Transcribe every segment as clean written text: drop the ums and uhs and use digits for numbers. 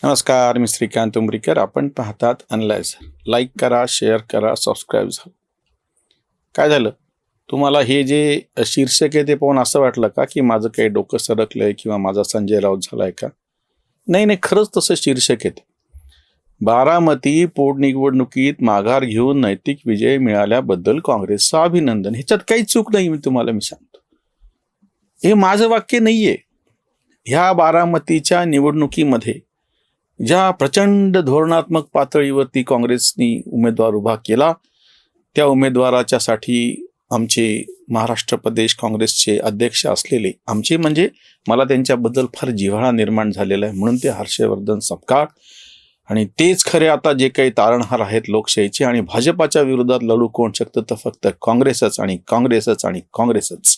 नमस्कार, मी श्रीकांत उमरीकर. आपण पाहतात अनलायझर. लाईक करा, शेअर करा, सबस्क्राईब झालं. काय झालं? तुम्हाला हे जे शीर्षक आहे ते पाहून असं वाटलं का की माझं काही डोकं सरकलंय किंवा माझा संजय राऊत झालाय का? नाही नाही, खरंच तसं शीर्षक आहे ते. बारामती पोटनिवडणुकीत माघार घेऊन नैतिक विजय मिळाल्याबद्दल काँग्रेसचं अभिनंदन. ह्याच्यात काहीच चूक नाही, मी तुम्हाला सांगतो. हे माझं वाक्य नाहीये. ह्या बारामतीच्या निवडणुकीमध्ये ज्या प्रचंड धोरणात्मक पातळीवरती काँग्रेसनी उमेदवार उभा केला, त्या उमेदवाराच्या साठी आमचे महाराष्ट्र प्रदेश काँग्रेसचे अध्यक्ष असलेले आमचे म्हणजे मला त्यांच्याबद्दल फार जिव्हाळा निर्माण झालेला आहे, म्हणून ते हर्षवर्धन सपकाळ. आणि तेच खरे आता जे काही तारणहार आहेत लोकशाहीचे. आणि भाजपाच्या विरोधात लढू कोण शकतं तर फक्त काँग्रेसच आणि काँग्रेसच आणि काँग्रेसच.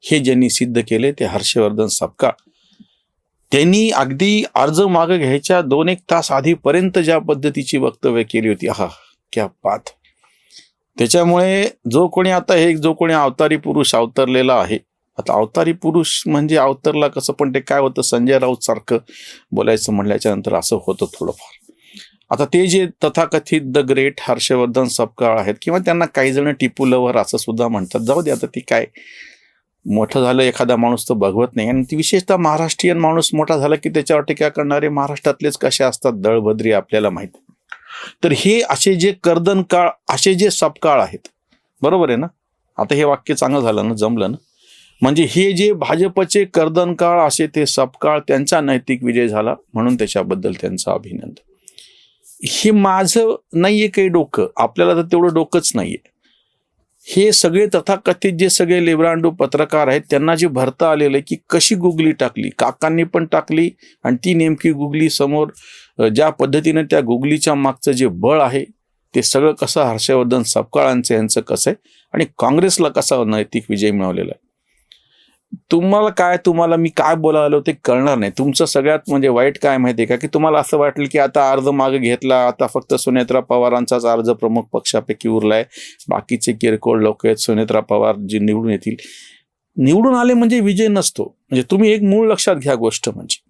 हे ज्यांनी सिद्ध केले ते हर्षवर्धन सपकाळ. त्यांनी अगदी अर्ज मागे घ्यायच्या 2-1 तास आधीपर्यंत ज्या पद्धतीची वक्तव्य केली होती, आहा क्या बात. त्याच्यामुळे जो कोणी अवतारी पुरुष अवतरलेला आहे, आता अवतारी पुरुष म्हणजे अवतरला कसं, पण ते काय होतं, संजय राऊत सारखं बोलायचं म्हणल्याच्या नंतर असं होतं थोडंफार. आता ते जे तथाकथित द ग्रेट हर्षवर्धन सपकाळ आहेत, किंवा त्यांना काही जण टिपू लवर असं सुद्धा म्हणतात, जाऊ दे आता. ती काय, मोठं झालं एखादा माणूस तर बघवत नाही. आणि ती विशेषतः महाराष्ट्रीयन माणूस मोठा झाला की त्याच्यावर टीका करणारे महाराष्ट्रातलेच कसे असतात, दळभद्री, आपल्याला माहिती. तर हे असे जे कर्दनकाळ, असे जे सपकाळ आहेत, बरोबर आहे ना? आता हे वाक्य चांगलं झालं ना, जमलं ना? म्हणजे हे जे भाजपचे कर्दनकाळ असे ते सपकाळ, त्यांचा नैतिक विजय झाला, म्हणून त्याच्याबद्दल त्यांचं अभिनंदन. हे माझं नाहीये काही डोकं, आपल्याला तर तेवढं डोकंच नाहीये. हे सगळे तथाकथित जे सगळे लेब्रांडू पत्रकार आहेत, त्यांना जे भरता आलेलं आहे की कशी गुगली टाकली, काकांनी पण टाकली. आणि ती नेमकी गुगली समोर ज्या पद्धतीने त्या गुगलीच्या मागचं जे बळ आहे ते सगळं कसं हर्षवर्धन सपकाळांचं यांचं कसं आहे, आणि काँग्रेसला कसा नैतिक विजय मिळवलेला आहे. तुम्हाला मी काय बोलायला आलो ते कळणार नाही. तुमचं सगळ्यात म्हणजे वाईट काय माहिती आहे का, की तुम्हाला असं वाटलं की आता अर्ज मागे घेतला, आता फक्त सुनेत्रा पवारांचाच अर्ज प्रमुख पक्षापैकी उरलाय, बाकीचे किरकोळ लोक आहेत, सुनेत्रा पवार जे निवडून येतील. निवडून आले म्हणजे विजय नसतो. म्हणजे तुम्ही एक मूळ लक्षात घ्या गोष्ट, म्हणजे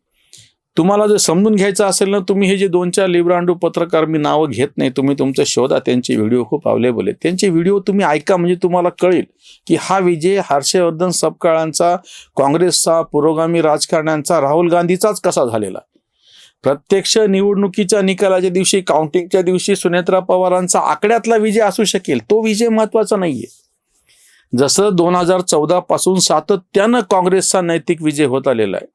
तुम्हाला जर समजून घ्यायचं असेल ना, तुम्ही हे जे 2-4 लिब्रांडू पत्रकार, मी नावं घेत नाही, तुम्ही तुमचं शोधा, त्यांचे व्हिडिओ खूप अवेलेबल आहेत, त्यांचे व्हिडिओ तुम्ही ऐका, म्हणजे तुम्हाला कळेल की हा विजय हर्षवर्धन सपकाळांचा, काँग्रेसचा, पुरोगामी राजकारण्यांचा, राहुल गांधीचाच कसा झालेला. प्रत्यक्ष निवडणुकीच्या निकालाच्या दिवशी, काउंटिंगच्या दिवशी सुनेत्रा पवारांचा आकड्यातला विजय असू शकेल, तो विजय महत्वाचा नाहीये. जसं 2014 पासून सातत्यानं काँग्रेसचा नैतिक विजय होत आलेला आहे.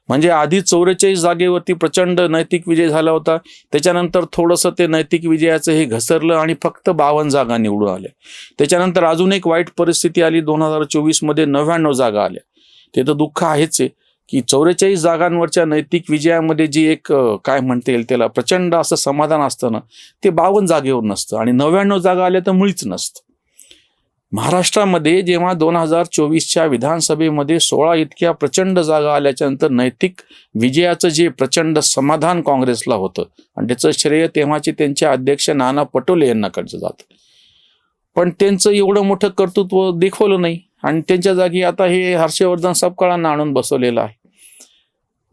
म्हणजे आधी 44 जागेवरती प्रचंड नैतिक विजय झाला होता, त्याच्यानंतर थोडंसं ते नैतिक विजयाचं हे घसरलं आणि फक्त 52 जागा निवडून आल्या. त्याच्यानंतर अजून एक वाईट परिस्थिती आली, 2024 मध्ये 99 जागा आल्या. ते तर दुःख आहेच आहे की 44 जागांवरच्या नैतिक विजयामध्ये जी एक काय म्हणता येईल त्याला, प्रचंड असं समाधान असतं ना, ते 52 जागेवर नसतं. आणि 99 जागा आल्या तर मुळीच नसतं. महाराष्ट्रामध्ये जेव्हा 2024च्या विधानसभेमध्ये 16 इतक्या प्रचंड जागा आल्याच्या नंतर नैतिक विजयाचं जे प्रचंड समाधान काँग्रेसला होतं, आणि त्याचं श्रेय तेव्हाचे त्यांचे अध्यक्ष नाना पटोले यांनाकडचं जातं. पण त्यांचं एवढं मोठं कर्तृत्व दाखवलं नाही, आणि त्यांच्या जागी आता हे हर्षवर्धन सपकाळांना आणून बसवलेलं आहे.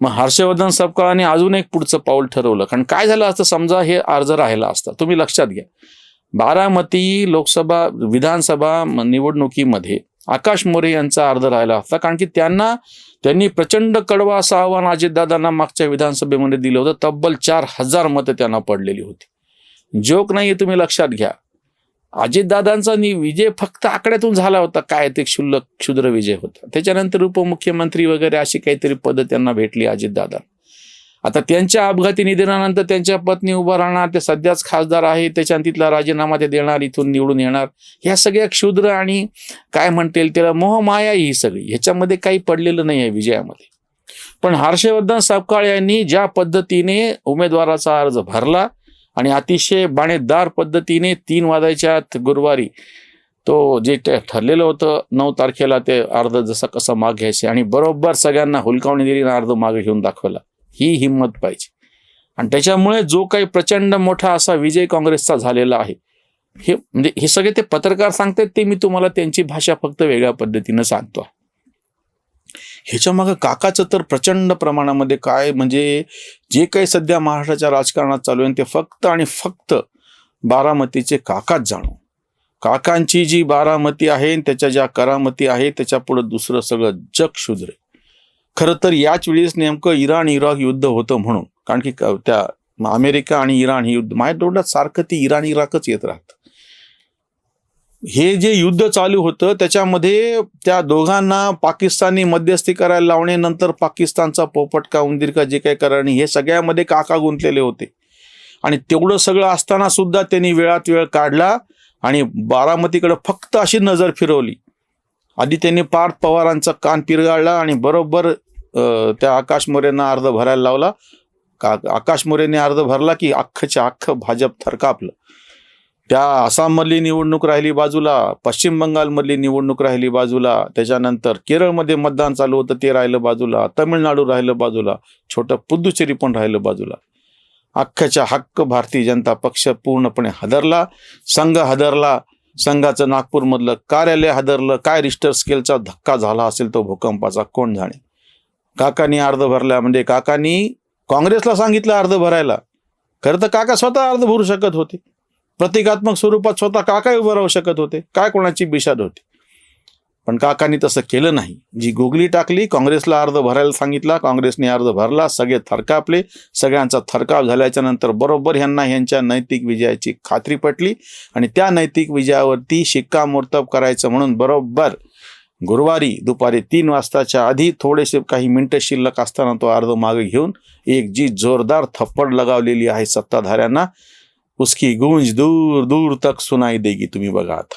मग हर्षवर्धन सपकाळांनी अजून एक पुढचं पाऊल ठरवलं. कारण काय झालं असतं, समजा हे अर्ज राहिला असता, तुम्ही लक्षात घ्या, बारामती लोकसभा विधानसभा निवडणुकीमध्ये आकाश मोरे यांचा अर्ज राहिला असता, कारण की त्यांनी प्रचंड कडवा असं आव्हान अजितदादांना मागच्या विधानसभेमध्ये दिलं होतं. तब्बल 4000 मतं त्यांना पडलेली होती. जोक नाहीये, तुम्ही लक्षात घ्या. अजितदादांचा विजय फक्त आकड्यातून झाला होता, काय ते क्षुद्र विजय होता. त्याच्यानंतर उपमुख्यमंत्री वगैरे अशी काहीतरी पद त्यांना भेटली अजितदादा. आता त्यांच्या अपघाती निधनानंतर त्यांच्या पत्नी उभा राहणार, ते सध्याच खासदार आहे, त्याच्यानं तिथला राजीनामा ते देणार, इथून निवडून येणार. ह्या सगळ्या क्षुद्र आणि काय म्हणता येईल त्याला मोहमाया ही सगळी, ह्याच्यामध्ये काही पडलेलं नाही आहे विजयामध्ये. पण हर्षवर्धन सपकाळ यांनी ज्या पद्धतीने उमेदवाराचा अर्ज भरला, आणि अतिशय बाणेदार पद्धतीने 3 वाजायच्या आत गुरुवारी तो जे ठरलेलं होतं 9 तारखेला ते अर्ज जसं कसं माग घ्यायचे, आणि बरोबर सगळ्यांना हुलकावणी दिली ना, अर्ज मागे घेऊन दाखवला. ही हिंमत पाहिजे. आणि त्याच्यामुळे जो काही प्रचंड मोठा असा विजय काँग्रेसचा झालेला आहे, हे सगळे ते पत्रकार सांगतात, ते मी तुम्हाला त्यांची भाषा फक्त वेगळ्या पद्धतीनं सांगतो. ह्याच्या मागं काकाचं तर प्रचंड प्रमाणामध्ये काय म्हणजे जे काही सध्या महाराष्ट्राच्या राजकारणात चालू आहे ते फक्त आणि फक्त बारामतीचे काकाच जाणो. काकांची जी बारामती आहे त्याच्या ज्या करामती आहे त्याच्या पुढे दुसरं सगळं जग शूद्र आहे. खरं तर याच वेळेस नेमकं इराण इराक युद्ध होतं म्हणून, कारण की त्या अमेरिका आणि इराण हे युद्ध माझ्या तोंडात सारखं ती इराण इराकच येत राहतं. हे जे युद्ध चालू होतं त्याच्यामध्ये त्या दोघांना पाकिस्तानी मध्यस्थी करायला लावणे, नंतर पाकिस्तानचा पोपट का उंदीर का जे काही करणे, हे सगळ्यामध्ये काका गुंतलेले होते. आणि तेवढं सगळं असताना सुद्धा त्यांनी वेळात वेळ काढला आणि बारामतीकडे फक्त अशी नजर फिरवली. आधी त्यांनी पार्थ पवारांचा कान पिरगाळला आणि बरोबर त्या आकाश मोरेंना अर्ध भरायला लावला. आकाश मोरेने अर्ध भरला की अख्खच्या अख्खं भाजप थरकापलं. त्या आसाममधली निवडणूक राहिली बाजूला, पश्चिम बंगालमधली निवडणूक राहिली बाजूला, त्याच्यानंतर केरळमध्ये मतदान चालू होतं ते राहिलं बाजूला, तमिळनाडू राहिलं बाजूला, छोटं पुद्दुचेरी पण राहिलं बाजूला. अख्ख्याच्या हक्क भारतीय जनता पक्ष पूर्णपणे हादरला, संघ हादरला, संघाचं नागपूरमधलं कार्यालय हादरलं. काय रिश्टर स्केलचा धक्का झाला असेल तो भूकंपाचा कोण जाणे. काकांनी अर्ध भरला म्हणजे काकांनी काँग्रेसला सांगितलं अर्ध भरायला. खरं तर काका स्वतः अर्ध भरू शकत होते. प्रतिकात्मक स्वरूपात स्वतः काका उभं राहू शकत होते. काय कोणाची बिशाद होती. पण काकांनी तसं केलं नाही. जी गोगली टाकली, काँग्रेसला अर्ध भरायला सांगितला, काँग्रेसने अर्ध भरला, सगळे थरकापले. सगळ्यांचा थरकाप झाल्याच्या नंतर बरोबर ह्यांच्या नैतिक विजयाची खात्री पटली आणि त्या नैतिक विजयावरती शिक्कामोर्तब करायचं म्हणून बरोबर गुरुवारी दुपारी 3 वाजताच्या आधी थोडेसे काही मिनिटं शिल्लक असताना तो अर्ध मागे घेऊन एक जी जोरदार थप्पड लगावलेली आहे सत्ताधाऱ्यांना, उसकी गूंज दूर दूर तक सुनाई देगी. तुम्ही बघा आता.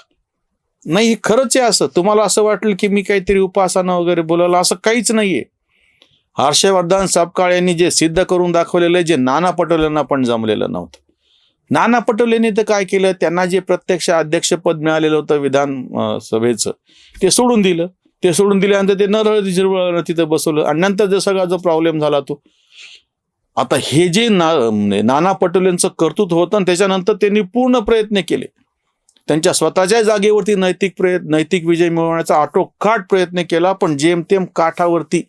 नाही, हे खरंच आहे. असं तुम्हाला असं वाटेल की मी काहीतरी उपासना वगैरे बोलायला, असं काहीच नाहीये. हर्षवर्धन सपकाळ यांनी जे सिद्ध करून दाखवलेलं आहे, जे नाना पटोलेंना पण जमलेलं नव्हतं. नाना पटोलेंनी तर काय केलं, त्यांना जे प्रत्यक्ष अध्यक्षपद मिळालेलं होतं विधानसभेचं ते सोडून दिलं. ते सोडून दिल्यानंतर ते नरहळदीनं तिथं बसवलं आणि नंतर जो सगळा जो प्रॉब्लेम झाला तो. आता हे जे नाना पटोलेंचं कर्तृत्व होतं आणि त्याच्यानंतर त्यांनी पूर्ण प्रयत्न केले. त्यांच्या स्वतःच्या जागेवरती नैतिक विजय मिळवण्याचा आटोकाट प्रयत्न केला. पण जेमतेम काठावरती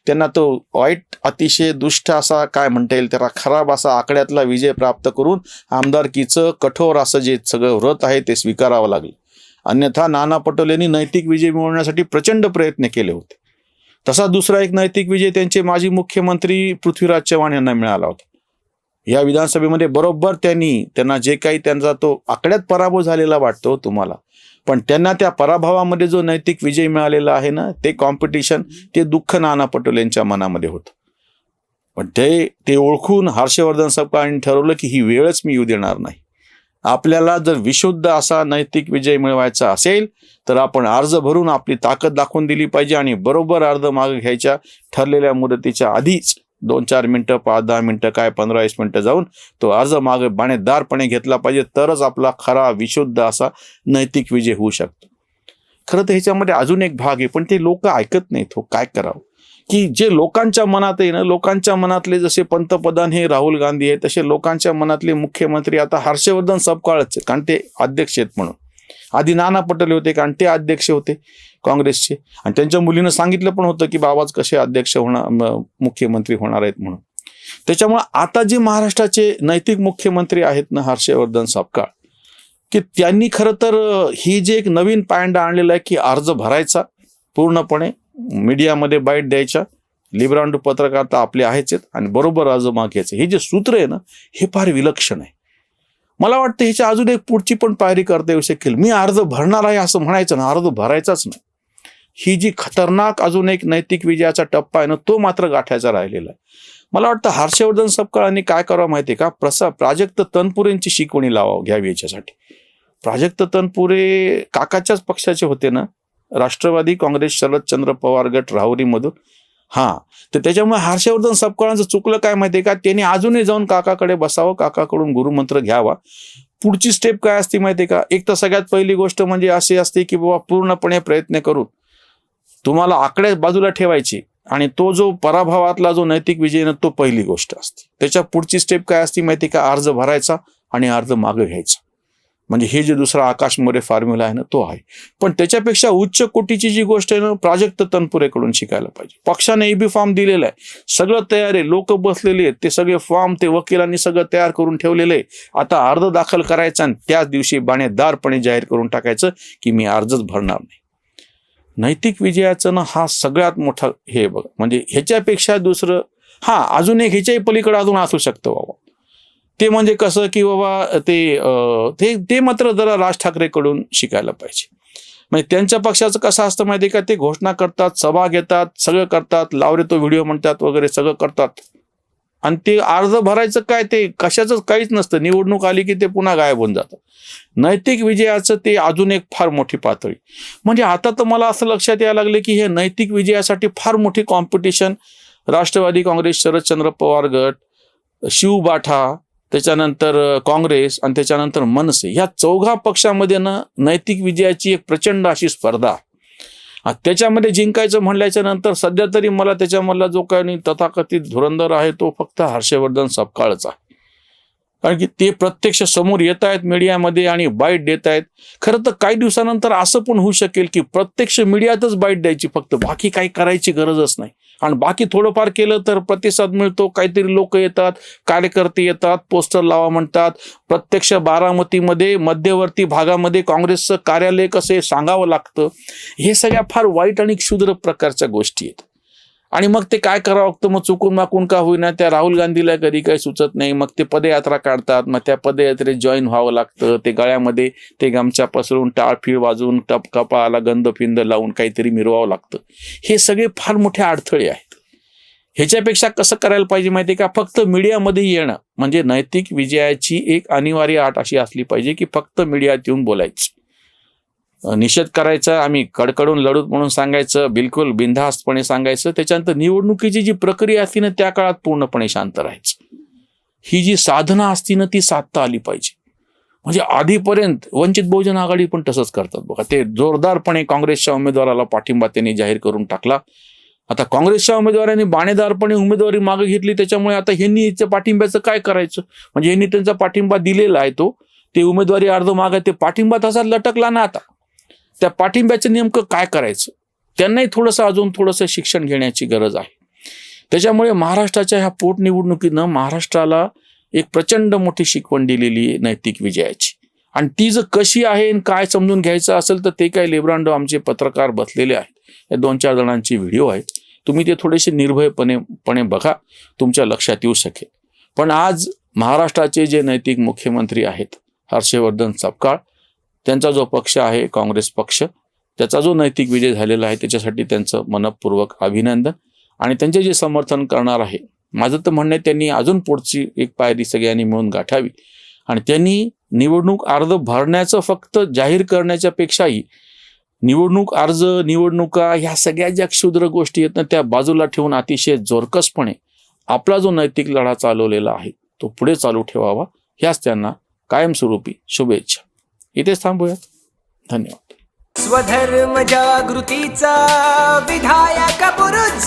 त्यांना तो वाईट, अतिशय दुष्ट असा काय म्हणता येईल त्याला, खराब असा आकड्यातला विजय प्राप्त करून आमदारकीचं कठोर असं जे सगळं व्रत आहे ते स्वीकारावं लागलं. अन्यथा नाना पटोलेंनी नैतिक विजय मिळवण्यासाठी प्रचंड प्रयत्न केले होते. तसा दुसरा एक नैतिक विजय त्यांचे माजी मुख्यमंत्री पृथ्वीराज चव्हाण यांना मिळाला होता. या विधानसभेमध्ये बरोबर त्यांना जे काही त्यांचा तो आकड्यात पराभव झालेला वाटतो तुम्हाला, पण त्यांना त्या पराभवामध्ये जो नैतिक विजय मिळालेला आहे ना, ते कॉम्पिटिशन, ते दुःख नाना पटोलेंच्या मनामध्ये होतं. पण ते ओळखून हर्षवर्धन सपकाळांनी ठरवलं की ही वेळच मी येऊ देणार नाही. आपल्याला जर विशुद्ध असा नैतिक विजय मिळवायचा असेल तर आपण अर्ज भरून आपली ताकद दाखवून दिली पाहिजे आणि बरोबर अर्ज मागे घ्यायच्या ठरलेल्या मुदतीच्या आधीच 2-4 मिनिटं, 5-10 मिनिटं, काय 15-20 मिनिटं जाऊन तो अर्ज मागे बाणेदारपणे घेतला पाहिजे. तरच आपला खरा विशुद्ध असा नैतिक विजय होऊ शकतो. खरं तर ह्याच्यामध्ये अजून एक भाग आहे, पण ते लोक ऐकत नाहीत. हो, काय करावं की जे लोकांच्या मनात आहे ना, लोकांच्या मनातले जसे पंतप्रधान हे राहुल गांधी आहे, तसे लोकांच्या मनातले मुख्यमंत्री आता हर्षवर्धन सपकाळच, कारण ते अध्यक्ष आहेत म्हणून. आधी नाना पटोले होते कारण ते अध्यक्ष होते काँग्रेसचे आणि त्यांच्या मुलीनं सांगितलं पण होतं की बाबाच कसे अध्यक्ष होणार, मुख्यमंत्री होणार आहेत म्हणून. त्याच्यामुळे आता जे महाराष्ट्राचे नैतिक मुख्यमंत्री आहेत ना, हर्षवर्धन सपकाळ, की त्यांनी खरं तर ही जे एक नवीन पायंडा आणलेला आहे की अर्ज भरायचा, पूर्णपणे मीडियामध्ये बाईट द्यायच्या, लिब्रांडू पत्रकार तर आपले आहेच आहेत आणि बरोबर अर्ज मागायचं, हे जे सूत्र आहे ना, हे फार विलक्षण आहे. मला वाटतं ह्याच्या अजून एक पुढची पण पायरी करता येऊ शकेल. मी अर्ज भरणार आहे असं म्हणायचं ना, अर्ज भरायचाच नाही. ही जी खतरनाक अजून एक नैतिक विजयाचा टप्पा आहे ना, तो मात्र गाठायचा राहिलेला आहे. मला वाटतं हर्षवर्धन सपकाळांनी काय करावं माहिती आहे का, प्राजक्त तनपुरेंची शिकवणी घ्यावी याच्यासाठी. प्राजक्त तनपुरे काकाच्याच पक्षाचे होते ना, राष्ट्रवादी काँग्रेस शरदचंद्र पवार गट राहुरीमधून. तर त्याच्यामुळे हर्षवर्धन सपकाळांचं चुकलं काय माहिती आहे का, त्यांनी अजूनही जाऊन काकाकडे बसावं, काकाकडून गुरुमंत्र घ्यावा. पुढची स्टेप काय असते माहिती आहे का, एक तर सगळ्यात पहिली गोष्ट म्हणजे अशी असते की बाबा पूर्णपणे प्रयत्न करून तुम्हाला आकड्या बाजूला ठेवायची आणि तो जो पराभवातला जो नैतिक विजय ना, तो पहिली गोष्ट असते. त्याच्या पुढची स्टेप काय असते माहिती का, अर्ज भरायचा आणि अर्ज मागे घ्यायचा. म्हणजे हे जे दुसरा आकाश मोरे फॉर्म्युला आहे ना तो आहे. पण त्याच्यापेक्षा उच्च कोटीची जी गोष्ट आहे ना, प्राजक्त तनपुरेकडून शिकायला पाहिजे. पक्षाने EB फॉर्म दिलेला आहे, सगळं तयार आहे, लोक बसलेले आहेत, ते सगळे फॉर्म ते वकिलांनी सगळं तयार करून ठेवलेलं आहे. आता अर्ज दाखल करायचा आणि त्याच दिवशी बाणेदारपणे जाहीर करून टाकायचं की मी अर्जच भरणार नाही. नैतिक विजयाचं ना हा सगळ्यात मोठा हे बघा, म्हणजे ह्याच्यापेक्षा दुसरं अजून एक ह्याच्याही पलीकडे अजून असू शकतं बाबा. ते म्हणजे कसं की बाबा ते मात्र जरा राज ठाकरेकडून शिकायला पाहिजे. म्हणजे त्यांच्या पक्षाचं कसं असतं माहिती आहे का, ते घोषणा करतात, सभा घेतात, सगळं करतात, लावरे तो व्हिडिओ म्हणतात वगैरे सगळं करतात, आणि ते अर्ज भरायचं काय, ते कशाचं काहीच नसतं. निवडणूक आली की ते पुन्हा गायब होऊन जातं. नैतिक विजयाचं ते अजून एक फार मोठी पातळी. म्हणजे आता तर मला असं लक्षात यायला लागले की हे नैतिक विजयासाठी फार मोठी कॉम्पिटिशन राष्ट्रवादी काँग्रेस, शरदचंद्र पवार गट, शिवबाठा, त्याच्यानंतर काँग्रेस आणि त्याच्यानंतर मनसे, ह्या चौघा पक्षामध्ये ना नैतिक विजयाची एक प्रचंड अशी स्पर्धा. त्याच्यामध्ये जिंकायचं म्हणल्याच्या नंतर सध्या तरी मला त्याच्यामधला जो काही तथाकथित धुरंधर आहे तो फक्त हर्षवर्धन सपकाळचा. कारण की ते प्रत्यक्ष समोर येत आहेत मीडियामध्ये आणि बाईट देत आहेत. खरं तर काही दिवसानंतर असं पण होऊ शकेल की प्रत्यक्ष मीडियातच बाईट द्यायची, फक्त बाकी काही करायची गरजच नाही. आणि बाकी थोडंफार केलं तर प्रतिसाद मिळतो, काहीतरी लोक येतात, कार्यकर्ते येतात, पोस्टर लावा म्हणतात. प्रत्यक्ष बारामतीमध्ये मध्यवर्ती भागामध्ये काँग्रेसचं कार्यालय कसं सांगावं लागतं. हे सगळ्या फार वाईट आणि क्षुद्र प्रकारच्या गोष्टी आहेत. आणि मग ते काय करावं लागतं, मग चुकून माकून का होईना त्या राहुल गांधीला कधी काही सुचत नाही, मग ते पदयात्रा काढतात, मग त्या पदयात्रेत जॉईन व्हावं लागतं. ते गळ्यामध्ये ते गमछा पसरून टाळफीळ वाजवून कपाळाला गंधफिंद लावून काहीतरी मिरवावं लागतं. हे सगळे फार मोठे अडथळे आहेत. ह्याच्यापेक्षा कसं करायला पाहिजे माहिती आहे का, फक्त मीडियामध्ये येणं. म्हणजे नैतिक विजयाची एक अनिवार्य अट अशी असली पाहिजे की फक्त मीडियात येऊन बोलायचं, निषेध करायचा, आम्ही कडकडून लढूत म्हणून सांगायचं, बिलकुल बिनधास्तपणे सांगायचं. त्याच्यानंतर निवडणुकीची जी प्रक्रिया असती ना त्या काळात पूर्णपणे शांत राहायचं. ही जी साधना असती ना ती साधता आली पाहिजे. म्हणजे आधीपर्यंत वंचित बहुजन आघाडी पण तसंच करतात बघा. ते जोरदारपणे काँग्रेसच्या उमेदवाराला पाठिंबा त्यांनी जाहीर करून टाकला. आता काँग्रेसच्या उमेदवारांनी बाणेदारपणे उमेदवारी मागे घेतली, त्याच्यामुळे आता ह्यांनी पाठिंब्याचं काय करायचं. म्हणजे ह्यांनी त्यांचा पाठिंबा दिलेला आहे, ते उमेदवारी अर्ज मागे, ते पाठिंबा तसा लटकला ना. आता त्या पाठिंब्याचं नेमकं काय करायचं, त्यांनाही अजून थोडंसं शिक्षण घेण्याची गरज आहे. त्याच्यामुळे महाराष्ट्राच्या ह्या पोटनिवडणुकीनं महाराष्ट्राला एक प्रचंड मोठी शिकवण दिलेली आहे नैतिक विजयाची. आणि ती जर कशी आहे आणि काय समजून घ्यायचं असेल तर ते काय लेब्रांडो आमचे पत्रकार बसलेले आहेत, या 2-4 जणांची व्हिडिओ आहेत, तुम्ही ते थोडेसे निर्भयपणे बघा, तुमच्या लक्षात येऊ शकेल. पण आज महाराष्ट्राचे जे नैतिक मुख्यमंत्री आहेत हर्षवर्धन सपकाळ, त्यांचा जो पक्ष आहे काँग्रेस पक्ष, त्याचा जो नैतिक विजय झालेला आहे त्याच्यासाठी त्यांचं मनपूर्वक अभिनंदन. आणि त्यांचे जे समर्थन करणार आहे, माझं तर म्हणणं आहे त्यांनी अजून पुढची एक पायरी सगळ्यांनी मिळून गाठावी. आणि त्यांनी निवडणूक अर्ज भरण्याचं फक्त जाहीर करण्याच्या पेक्षाही निवडणूक अर्ज, निवडणुका ह्या सगळ्या ज्या क्षुद्र गोष्टी आहेत ना त्या बाजूला ठेवून अतिशय जोरकसपणे आपला जो नैतिक लढा चालवलेला आहे तो पुढे चालू ठेवावा, ह्याच त्यांना कायमस्वरूपी शुभेच्छा. इथेच थांबूयात. धन्यवाद. स्वधर्म जागृतीचा विधायक बुरुज